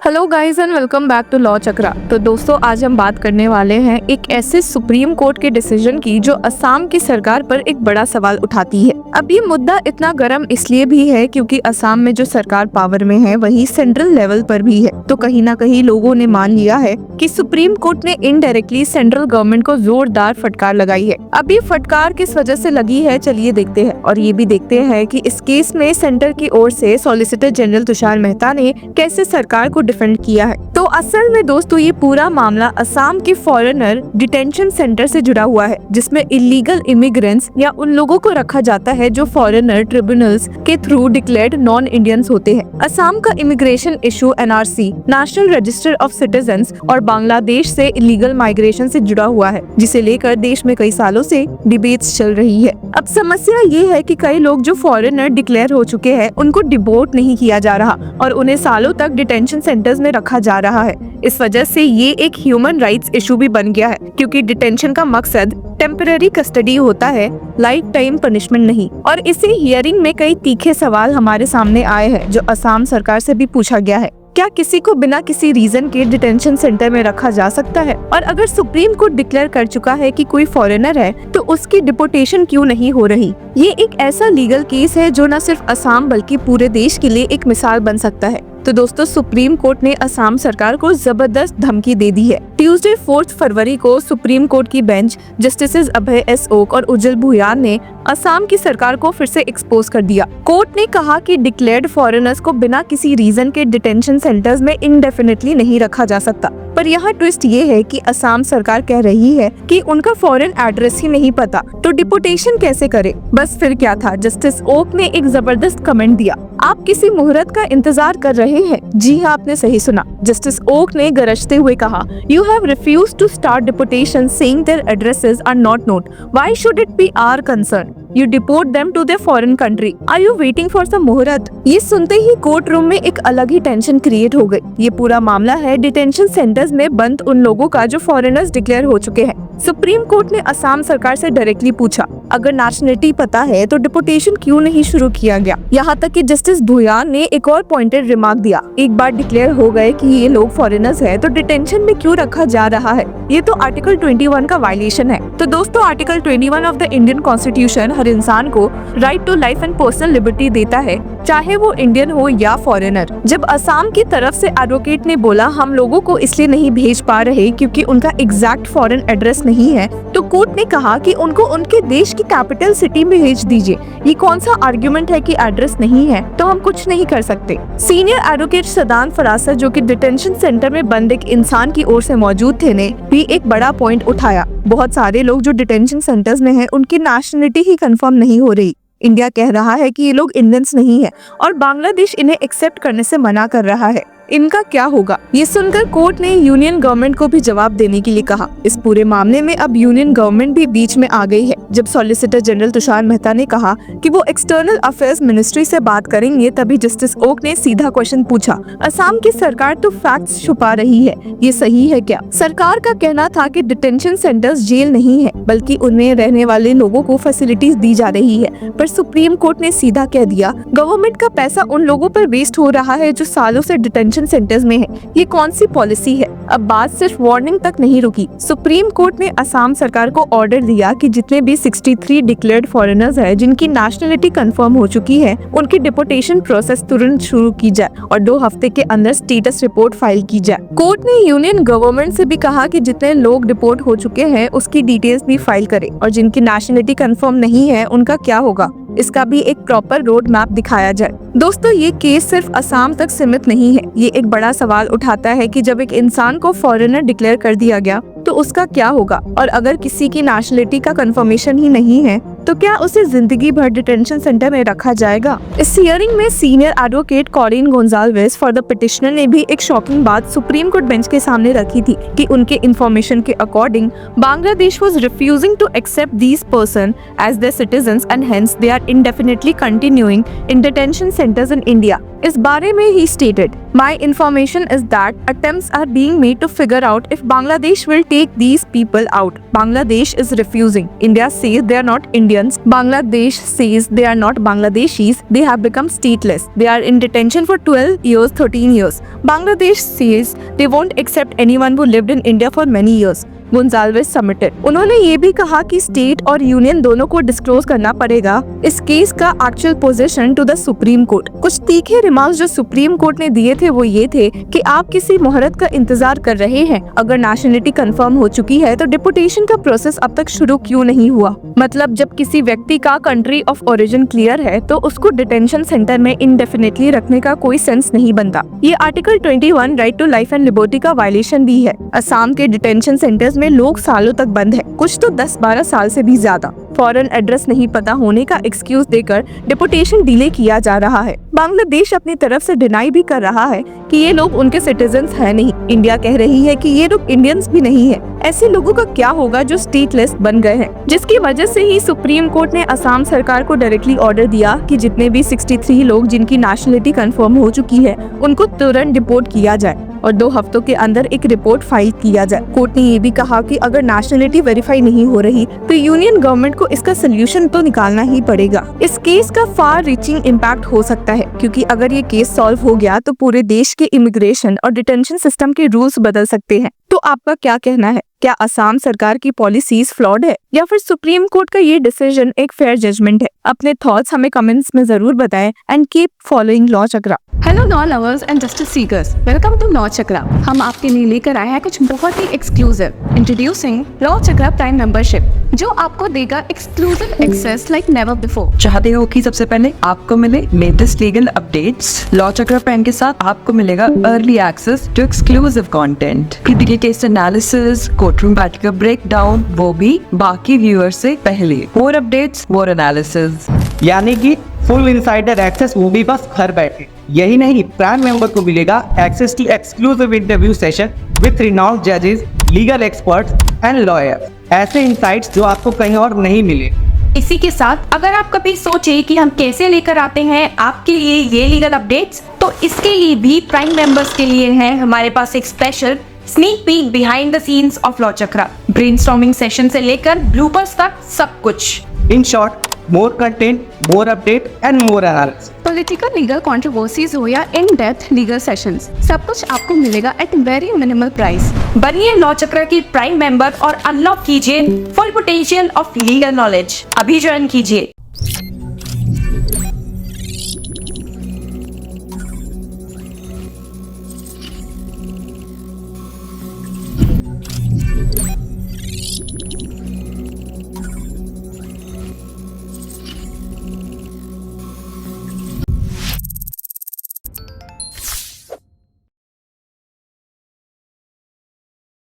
Hello guys and welcome back to Law Chakra. तो दोस्तों आज हम बात करने वाले हैं एक ऐसे सुप्रीम कोर्ट के डिसीजन की जो असम की सरकार पर एक बड़ा सवाल उठाती है। अब ये मुद्दा इतना गर्म इसलिए भी है क्योंकि असम में जो सरकार पावर में है वही सेंट्रल लेवल पर भी है। तो कहीं ना कहीं लोगों ने मान लिया है कि सुप्रीम कोर्ट ने इनडायरेक्टली सेंट्रल गवर्नमेंट को जोरदार फटकार लगाई है। अब ये फटकार किस वजह से लगी है चलिए देखते हैं, और ये भी देखते हैं कि इस केस में सेंटर की ओर से सॉलिसिटर जनरल तुषार मेहता ने कैसे सरकार को डिफेंड किया है। तो असल में दोस्तों ये पूरा मामला असम के फॉरेनर डिटेंशन सेंटर से जुड़ा हुआ है, जिसमें इलीगल इमिग्रेंट्स या उन लोगों को रखा जाता है जो फॉरेनर ट्रिब्यूनल्स के थ्रू डिक्लेयर्ड नॉन इंडियंस होते हैं। असम का immigration issue NRC national register of citizens और बांग्लादेश से इलीगल माइग्रेशन से जुड़ा हुआ है, जिसे लेकर देश में कई सालों से डिबेट्स चल रही है। अब समस्या ये है कि कई लोग जो फॉरेनर डिक्लेयर हो चुके हैं उनको डिपोर्ट नहीं किया जा रहा और उन्हें सालों तक डिटेंशन सेंटर्स में रखा जा रहा है। इस वजह से ये एक ह्यूमन राइट्स इशू भी बन गया है, क्योंकि डिटेंशन का मकसद टेम्पररी कस्टडी होता है, लाइफ टाइम पनिशमेंट नहीं। और इसी हियरिंग में कई तीखे सवाल हमारे सामने आए हैं जो असम सरकार से भी पूछा गया है। क्या किसी को बिना किसी रीजन के डिटेंशन सेंटर में रखा जा सकता है? और अगर सुप्रीम कोर्ट डिक्लेयर कर चुका है कि कोई फॉरेनर है तो उसकी डिपोर्टेशन क्यों नहीं हो रही? ये एक ऐसा लीगल केस है जो न सिर्फ असम बल्कि पूरे देश के लिए एक मिसाल बन सकता है। तो दोस्तों सुप्रीम कोर्ट ने असम सरकार को जबरदस्त धमकी दे दी है। ट्यूसडे 4 फरवरी को सुप्रीम कोर्ट की बेंच जस्टिसेस अभय एस ओक और उज्जवल भुयान ने असम की सरकार को फिर से एक्सपोज कर दिया। कोर्ट ने कहा कि डिक्लेयर्ड फॉरेनर्स को बिना किसी रीजन के डिटेंशन सेंटर्स में इंडेफिनिटली नहीं रखा जा सकता। पर यहाँ ट्विस्ट ये है कि असम सरकार कह रही है कि उनका फॉरेन एड्रेस ही नहीं पता, तो डिपोर्टेशन कैसे करे? बस फिर क्या था, जस्टिस ओक ने एक जबरदस्त कमेंट दिया। आप किसी मुहूर्त का इंतजार कर रहे हैं? जी हाँ, आपने सही सुना। जस्टिस ओक ने गरजते हुए कहा, you have refused to start deportation saying their addresses are not known. Why should it be our concern? You deport them to their foreign country. Are you waiting for some मुहूर्त? ये सुनते ही court room में एक अलग ही tension create हो गई। ये पूरा मामला है डिटेंशन सेंटर्स में बंद उन लोगों का जो फॉरेनर्स डिक्लेयर हो चुके हैं। सुप्रीम कोर्ट ने असम सरकार से डायरेक्टली पूछा, अगर नेशनलिटी पता है तो डिपोर्टेशन क्यों नहीं शुरू किया गया? यहाँ तक कि जस्टिस भुयान ने एक और पॉइंटेड रिमार्क दिया, एक बार डिक्लेयर हो गए कि ये लोग फॉरेनर्स है तो डिटेंशन में क्यों रखा जा रहा है? ये तो आर्टिकल 21 का वायलेशन है। तो दोस्तों article 21 of the Indian constitution हर इंसान को right to life and personal liberty देता है, चाहे वो इंडियन हो या फॉरेनर। जब असम की तरफ से एडवोकेट ने बोला हम लोगों को इसलिए नहीं भेज पा रहे क्योंकि उनका एग्जैक्ट फॉरेन एड्रेस नहीं है, तो कोर्ट ने कहा कि उनको उनके देश की कैपिटल सिटी में भेज दीजिए। ये कौन सा आर्ग्यूमेंट है कि एड्रेस नहीं है तो हम कुछ नहीं कर सकते? सीनियर एडवोकेट सदान फरासत, जो कि डिटेंशन सेंटर में बंद एक इंसान की ओर से मौजूद थे, ने भी एक बड़ा पॉइंट उठाया। बहुत सारे लोग जो डिटेंशन सेंटर्स में हैं उनकी नेशनलिटी ही कंफर्म नहीं हो रही। इंडिया कह रहा है कि ये लोग इंडियंस नहीं है और बांग्लादेश इन्हें एक्सेप्ट करने से मना कर रहा है। इनका क्या होगा? ये सुनकर कोर्ट ने यूनियन गवर्नमेंट को भी जवाब देने के लिए कहा। इस पूरे मामले में अब यूनियन गवर्नमेंट भी बीच में आ गई है। जब सॉलिसिटर जनरल तुषार मेहता ने कहा कि वो एक्सटर्नल अफेयर्स मिनिस्ट्री से बात करेंगे, तभी जस्टिस ओक ने सीधा क्वेश्चन पूछा, असम की सरकार तो फैक्ट्स छुपा रही है, ये सही है क्या? सरकार का कहना था कि डिटेंशन सेंटर्स जेल नहीं है बल्कि उनमें रहने वाले लोगों को फैसिलिटीज दी जा रही है। पर सुप्रीम कोर्ट ने सीधा कह दिया, गवर्नमेंट का पैसा उन लोगों पर वेस्ट हो रहा है जो सालों से डिटेंशन सेंटर्स में है। ये कौन सी पॉलिसी है? अब बात सिर्फ वार्निंग तक नहीं रुकी। सुप्रीम कोर्ट ने असम सरकार को ऑर्डर दिया कि जितने भी 63 डिक्लेयर्ड फॉरेनर्स हैं जिनकी नेशनलिटी कंफर्म हो चुकी है, उनकी डिपोर्टेशन प्रोसेस तुरंत शुरू की जाए और 2 हफ्ते के अंदर स्टेटस रिपोर्ट फाइल की जाए। कोर्ट ने यूनियन गवर्नमेंट से भी कहा कि जितने लोग डिपोर्ट हो चुके हैं उसकी डिटेल्स भी फाइल करे और जिनकी नेशनलिटी कंफर्म नहीं है उनका क्या होगा, इसका भी एक प्रॉपर रोड मैप दिखाया जाए। दोस्तों ये केस सिर्फ असम तक सीमित नहीं है। ये एक बड़ा सवाल उठाता है कि जब एक इंसान को फॉरेनर डिक्लेयर कर दिया गया तो उसका क्या होगा, और अगर किसी की नेशनलिटी का कंफर्मेशन ही नहीं है तो क्या उसे जिंदगी भर डिटेंशन सेंटर में रखा जाएगा? इस हियरिंग में senior advocate Colin Gonsalves for the petitioner ने भी एक शॉकिंग बात सुप्रीम कोर्ट बेंच के सामने रखी थी कि उनके इंफॉर्मेशन के according Bangladesh was refusing to accept these person as their citizens and hence they are indefinitely continuing in detention centers in India. इस बारे में ही stated, My information is that attempts are being made to figure out if Bangladesh will take these people out. Bangladesh is refusing. India says they are not Indians. Bangladesh says they are not Bangladeshis. They have become stateless. They are in detention for 12 years, 13 years. Bangladesh says they won't accept anyone who lived in India for many years. Gonsalves submitted. उन्होंने ये भी कहा कि state और union दोनों को disclose करना पड़ेगा इस केस का actual position to the supreme court. कुछ तीखे रिमार्क्स जो सुप्रीम कोर्ट ने दिए थे वो ये थे कि आप किसी मुहूर्त का इंतजार कर रहे हैं, अगर नेशनलिटी कंफर्म हो चुकी है तो डिपोटेशन का प्रोसेस अब तक शुरू क्यों नहीं हुआ। मतलब जब किसी व्यक्ति का कंट्री ऑफ ओरिजिन क्लियर है तो उसको डिटेंशन सेंटर में इंडेफिनिटली रखने का कोई सेंस नहीं बनता। ये article 21 right to life and liberty का वायलेशन भी है। असम के डिटेंशन सेंटर्स में लोग सालों तक बंद है, कुछ तो 10-12 साल से भी ज्यादा। फॉरेन एड्रेस नहीं पता होने का एक्सक्यूज देकर डिपोटेशन डिले किया जा रहा है। बांग्लादेश अपनी तरफ से डिनाई भी कर रहा है कि ये लोग उनके सिटीजन्स है नहीं। इंडिया कह रही है कि ये लोग इंडियंस भी नहीं है। ऐसे लोगों का क्या होगा जो स्टेटलेस बन गए हैं, जिसकी वजह से ही सुप्रीम कोर्ट ने असम सरकार को डायरेक्टली ऑर्डर दिया कि जितने भी 63 लोग जिनकी नेशनलिटी कंफर्म हो चुकी है उनको तुरंत डिपोर्ट किया जाए और 2 हफ्तों के अंदर एक रिपोर्ट फाइल किया जाए। कोर्ट ने ये भी कहा कि अगर नेशनलिटी वेरीफाई नहीं हो रही तो यूनियन गवर्नमेंट को इसका सोल्यूशन तो निकालना ही पड़ेगा। इस केस का फार रीचिंग इम्पैक्ट हो सकता है क्योंकि अगर ये केस सॉल्व हो गया तो पूरे देश के इमिग्रेशन और डिटेंशन सिस्टम के रूल्स बदल सकते हैं। तो आपका क्या कहना है? क्या असम सरकार की पॉलिसीज फ्लॉड है या फिर सुप्रीम कोर्ट का ये डिसीजन एक फेयर जजमेंट है? अपने थॉट्स हमें कमेंट्स में जरूर बताएं and keep following Law Chakra. Hello law lovers and justice seekers, welcome to Law Chakra. हम आपके लिए लेकर आए हैं कुछ बहुत ही exclusive. Introducing Law Chakra prime membership, जो आपको देगा exclusive access like never before. चाहते हो कि सबसे पहले आपको मिले latest legal updates? Law Chakra prime के साथ आपको मिलेगा early access to exclusive content, critical case analysis, courtroom बैठ का ब्रेकडाउन, वो भी बाकी व्यूअर्स से पहले। मोर अपडेट्स, मोर एनालिसिस, यानी कि फुल इनसाइडर एक्सेस, वो भी बस घर बैठे। यही नहीं, प्राइम मेंबर को मिलेगा access to exclusive interview session with renowned जजेस, लीगल एक्सपर्ट्स एंड लॉयर्स। ऐसे इनसाइट्स जो आपको कहीं और नहीं मिले। इसी के साथ अगर आप कभी सोचे कि हम कैसे लेकर आते हैं आपके लिए ये लीगल अपडेट्स, तो इसके लिए भी प्राइम मेंबर्स के लिए है हमारे पास एक special sneak peek behind the scenes of law chakra. Brainstorming session से लेकर ब्लूपर्स तक सब कुछ। In short, more content, more update and more analysis. Political legal controversies हो या इन डेप्थ लीगल सेशंस, सब कुछ आपको मिलेगा एट वेरी मिनिमल प्राइस। बनिए लॉ चक्र की प्राइम मेंबर और अनलॉक कीजिए full potential of legal knowledge. अभी ज्वाइन कीजिए।